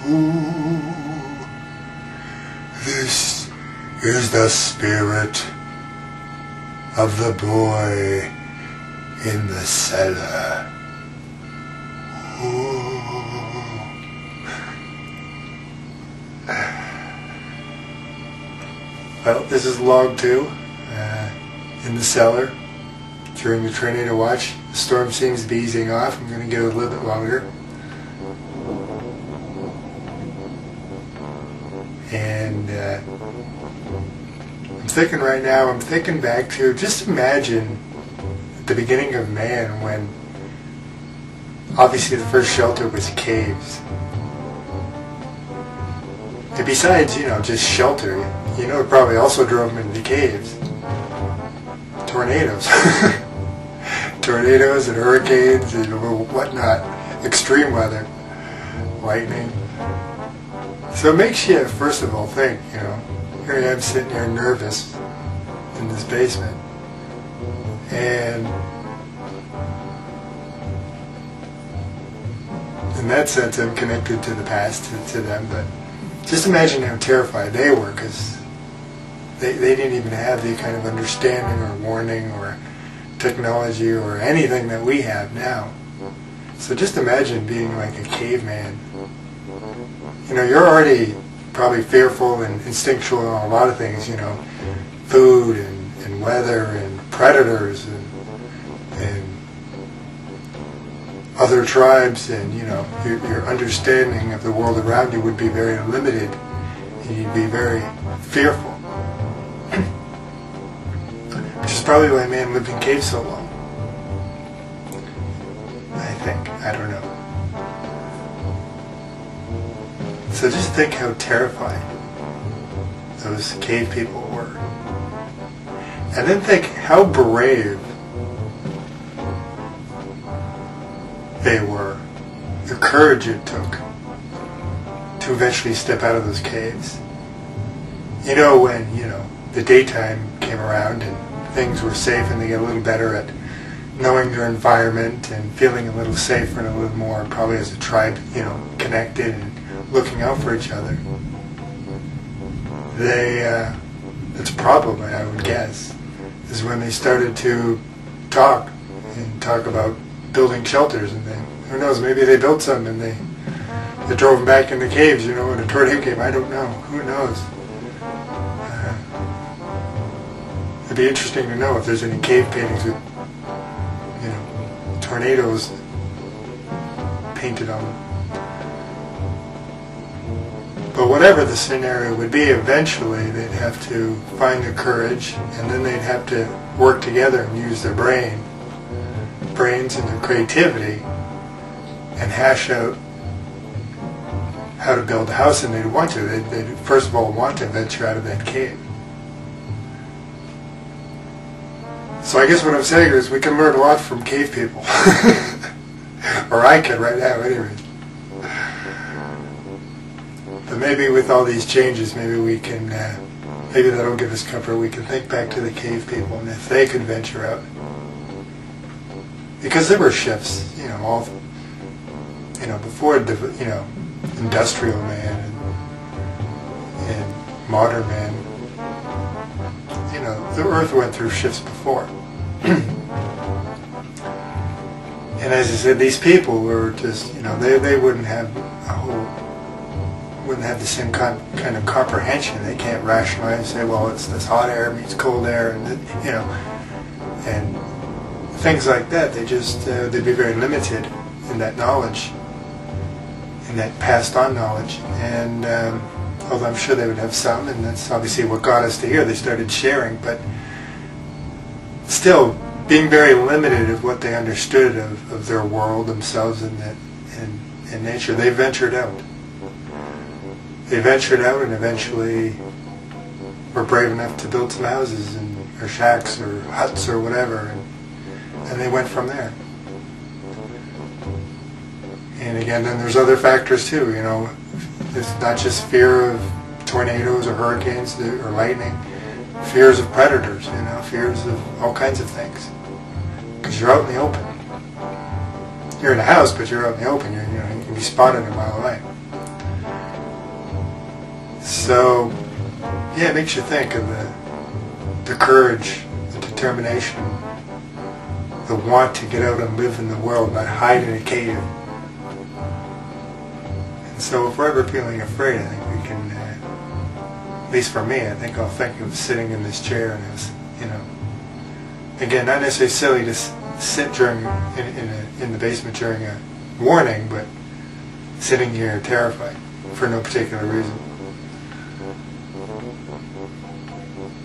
Ooh, this is the spirit of the boy in the cellar. Ooh. Well, this is log 2 in the cellar during the tornado watch. The storm seems to be easing off. I'm going to give it a little bit longer. And I'm thinking right now, I'm thinking back to, just imagine at the beginning of man when obviously the first shelter was caves. And besides, just shelter, it probably also drove them into caves. Tornadoes. Tornadoes and hurricanes and whatnot. Extreme weather. Lightning. So it makes you, first of all, think, here I am sitting here nervous in this basement. And in that sense, I'm connected to the past, to them, but just imagine how terrified they were, because they didn't even have the kind of understanding or warning or technology or anything that we have now. So just imagine being like a caveman. You're already probably fearful and instinctual on a lot of things, food and weather and predators and other tribes, and your understanding of the world around you would be very limited, and you'd be very fearful. Which is probably why man lived in caves so long. I think. I don't know. So just think how terrified those cave people were. And then think how brave they were, the courage it took to eventually step out of those caves. When, the daytime came around and things were safe and they get a little better at knowing their environment and feeling a little safer and a little more, probably as a tribe, connected and looking out for each other. That's probably, I would guess, is when they started to talk about building shelters and things. Who knows, maybe they built some and they drove them back into caves, when a tornado came. I don't know. Who knows? It'd be interesting to know if there's any cave paintings with, tornadoes painted on them. But whatever the scenario would be, eventually they'd have to find the courage, and then they'd have to work together and use their brains and their creativity and hash out how to build a house, and they'd want to. They'd first of all want to venture out of that cave. So I guess what I'm saying is we can learn a lot from cave people. Or I can right now anyway. But maybe with all these changes, maybe we can, maybe that'll give us comfort. We can think back to the cave people, and if they could venture out. Because there were shifts, all, before, industrial man and modern man. The earth went through shifts before. And as I said, these people were just, they wouldn't have wouldn't have the same kind of comprehension. They can't rationalize and say, well, it's this hot air meets cold air, and and things like that. They just, they'd be very limited in that knowledge, in that passed on knowledge. And although I'm sure they would have some, and that's obviously what got us to here. They started sharing, but still being very limited of what they understood of their world, themselves, and nature. They ventured out. They ventured out and eventually were brave enough to build some houses or shacks or huts or whatever, and they went from there. And again, then there's other factors too. It's not just fear of tornadoes or hurricanes or lightning. Fears of predators, fears of all kinds of things. Because you're out in the open. You're in a house, but you're out in the open. You can be spotted a mile away. So, yeah, it makes you think of the courage, the determination, the want to get out and live in the world, not hide in a cave. And so if we're ever feeling afraid, I think we can, at least for me, I think I'll think of sitting in this chair and it's, again, not necessarily silly to sit in the basement during a warning, but sitting here terrified for no particular reason.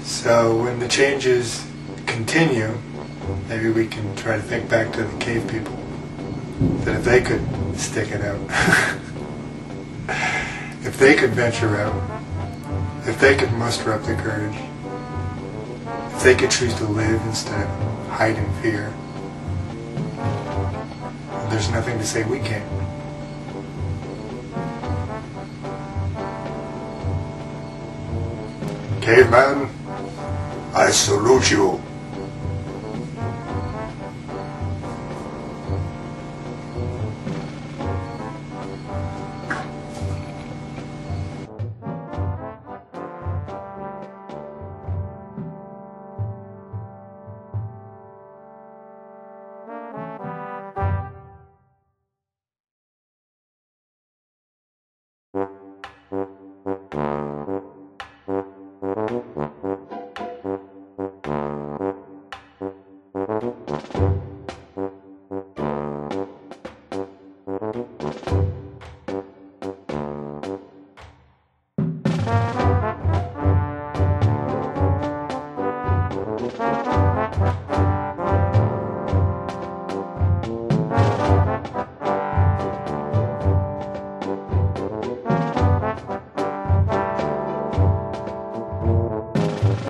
So when the changes continue, maybe we can try to think back to the cave people, that if they could stick it out, if they could venture out, if they could muster up the courage, if they could choose to live instead of hide in fear, there's nothing to say we can't. Caveman, I salute you.